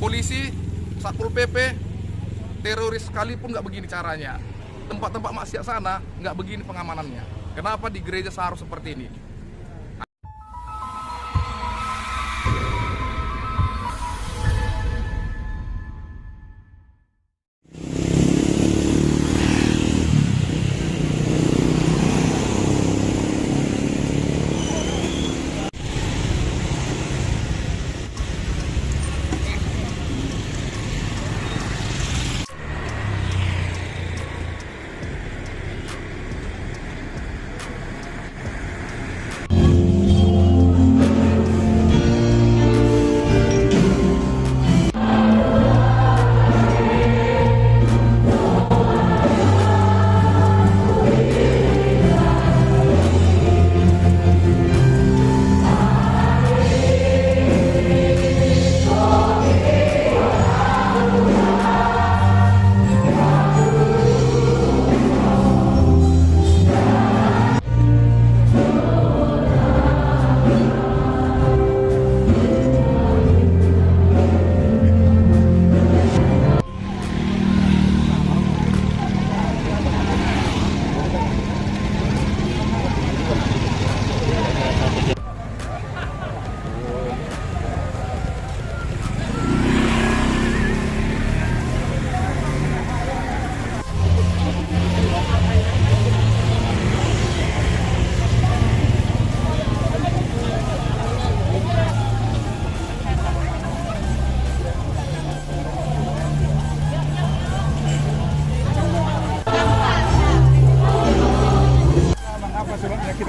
polisi, Satpol PP, teroris sekalipun nggak begini caranya. Tempat-tempat maksiat sana nggak begini pengamanannya. Kenapa di gereja seharusnya seperti ini?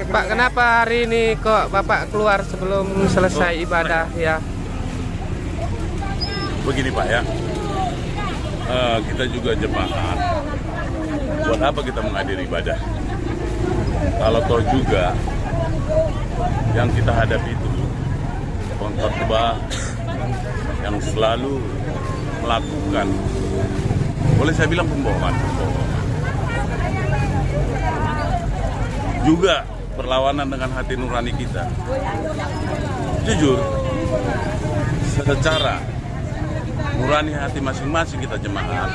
Pak, kenapa hari ini kok Bapak keluar sebelum selesai ibadah ya? Begini Pak ya, kita juga jemaat. Buat apa kita menghadiri ibadah? Kalau toh juga yang kita hadapi itu pengkhotbah yang selalu melakukan, boleh saya bilang pembohongan. Juga berlawanan dengan hati nurani kita. Jujur, secara nurani hati masing-masing kita jemaat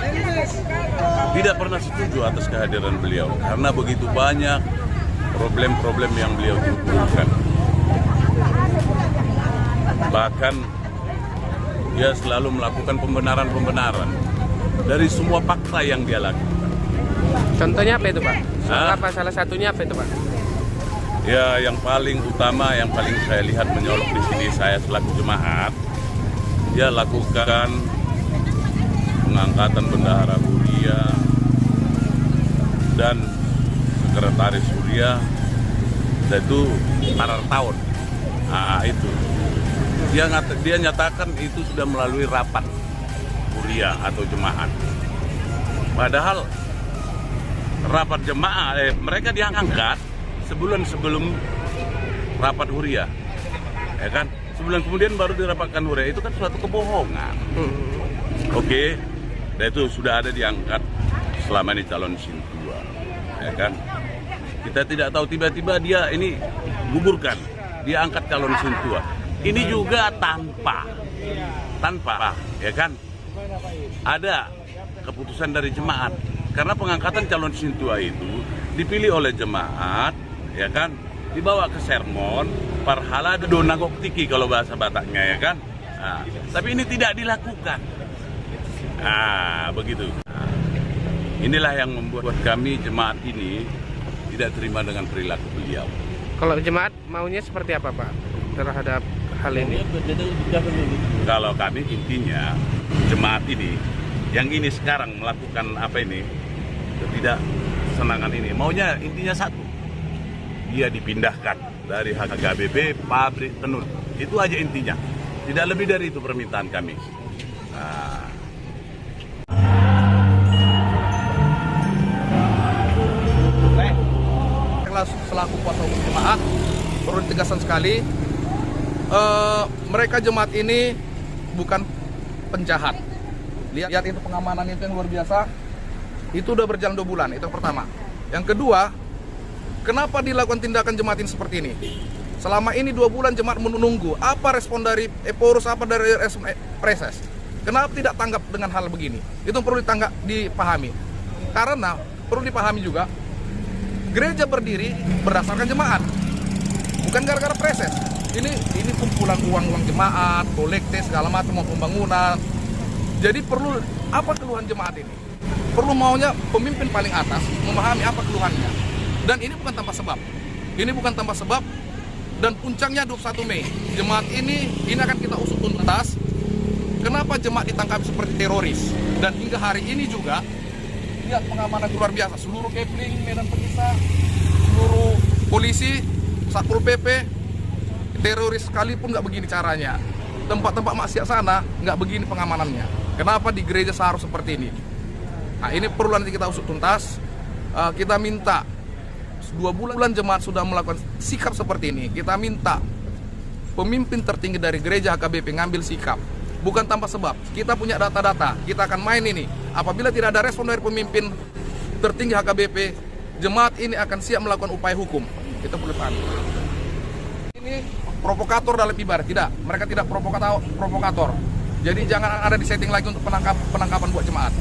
tidak pernah setuju atas kehadiran beliau, karena begitu banyak problem-problem yang beliau timbulkan. Bahkan dia selalu melakukan pembenaran-pembenaran dari semua fakta yang dia lakukan. Contohnya apa itu Pak? Apa salah satunya apa itu Pak? Ya, yang paling utama, yang paling saya lihat menyolok di sini, saya selaku jemaat, dia lakukan pengangkatan bendahara Huria dan sekretaris Huria, yaitu Tarar Tahun. Itu dia nyatakan itu sudah melalui rapat Huria atau jemaat. Padahal rapat jemaah mereka diangkat sebulan sebelum rapat Huria, ya kan? Sebulan kemudian baru dirapatkan Huria. Itu kan suatu kebohongan. Oke, dan itu sudah ada diangkat selama ini calon Sintua, ya kan? Kita tidak tahu tiba-tiba dia ini gugurkan, dia angkat calon Sintua. Ini juga tanpa, ya kan? Ada keputusan dari jemaat, karena pengangkatan calon Sintua itu dipilih oleh jemaat, ya kan, dibawa ke sermon parhala do nagok tiki kalau bahasa Bataknya, ya kan. Tapi ini tidak dilakukan. Begitu. Inilah yang membuat kami jemaat ini tidak terima dengan perilaku beliau. Kalau jemaat maunya seperti apa Pak terhadap hal ini? Kalau kami intinya jemaat ini yang ini sekarang melakukan apa ini, ketidaksenangan ini, maunya intinya satu, dia dipindahkan dari HKBP pabrik tenun. Itu aja intinya, tidak lebih dari itu permintaan kami. Selaku kuasa hukum jemaat perlu ditegaskan sekali, mereka jemaat ini bukan penjahat. Lihat itu pengamanan itu yang luar biasa. Itu udah berjalan 2 bulan, itu yang pertama. Yang kedua, kenapa dilakukan tindakan jemaat ini seperti ini? Selama ini 2 bulan jemaat menunggu apa respon dari Eporus, apa dari Preses. Kenapa tidak tanggap dengan hal begini? Itu perlu dipahami. Karena perlu dipahami juga, gereja berdiri berdasarkan jemaat, bukan gara-gara preses. Ini kumpulan uang jemaat, kolekte segala macam, mau pembangunan. Jadi perlu apa keluhan jemaat ini? Perlu maunya pemimpin paling atas memahami apa keluhannya. Dan ini bukan tanpa sebab. Ini bukan tanpa sebab. Dan puncaknya 21 Mei. Jemaat ini akan kita usut tuntas. Kenapa jemaat ditangkap seperti teroris? Dan hingga hari ini juga, lihat pengamanan luar biasa. Seluruh Kepling, Medan Petisah, seluruh polisi, Satpol PP, teroris sekalipun nggak begini caranya. Tempat-tempat maksiat sana nggak begini pengamanannya. Kenapa di gereja seharusnya seperti ini? Nah, ini perlu nanti kita usut tuntas. Kita minta 2 bulan jemaat sudah melakukan sikap seperti ini. Kita minta pemimpin tertinggi dari gereja HKBP ngambil sikap. Bukan tanpa sebab. Kita punya data-data. Kita akan main ini. Apabila tidak ada respon dari pemimpin tertinggi HKBP, jemaat ini akan siap melakukan upaya hukum. Kita boleh paham. Ini provokator dalam ibadah. Tidak. Mereka tidak provokator. Jadi jangan ada di setting lagi untuk penangkapan buat jemaat.